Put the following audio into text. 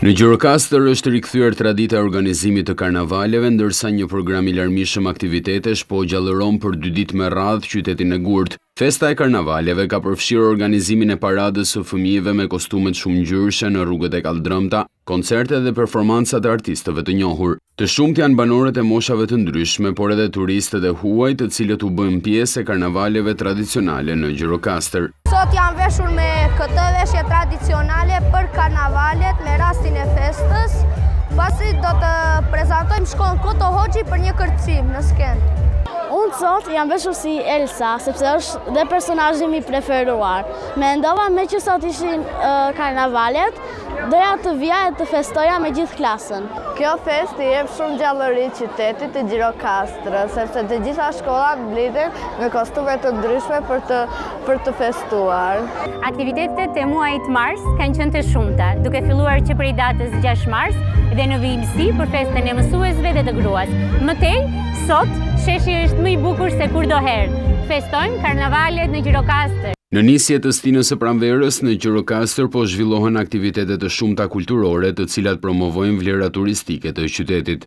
Në Gjirokastër është rikthyer tradita e organizimit të karnavaleve, ndërsa një program I larmishëm aktivitetesh po gjallëron për 2 ditë me radhë qytetin e Gurt. Festa e karnavaleve ka përfshirë organizimin e paradës së fëmijëve me kostumet shumë ngjyrshe në rrugët e kallëdrëmta, koncerte dhe performanca të artistëve të njohur. Të shumt janë banorët e moshave të ndryshme, por edhe turistët e huaj, të cilët u bën pjesë e karnavaleve tradicionale në Gjirokastër. Sot jam veshur me këtë veshje tradicionale për karnavalet me rastin e festës, pasi do të prezantojmë shkollën Koto Hoxhi për një kërcim në skenë. Unë sot jam veshur si Elsa, sepse është dhe personazhi mi preferuar. Mendova me që sot ishin karnavalet, doja të vija e të festoja me gjithë klasën. Kjo fest I jep shumë gjallëri qytetit të Gjirokastrës, sepse të gjitha shkollat mblidhen me kostume të ndryshme për të festuar. Aktivitetet e muajit mars kanë qenë të shumta, duke filluar që prej datës 6 mars dhe në vijimsi për festën e mësuesve dhe të gruas. Mëtej, sot sheshi është më I bukur se kurdoherë. Festojmë karnavalet në Gjirokastër. Në nisje të stinës së pranverës në Gjirokastër po zhvillohen aktivitete të shumta kulturore, të cilat promovojnë vlerat turistike të qytetit.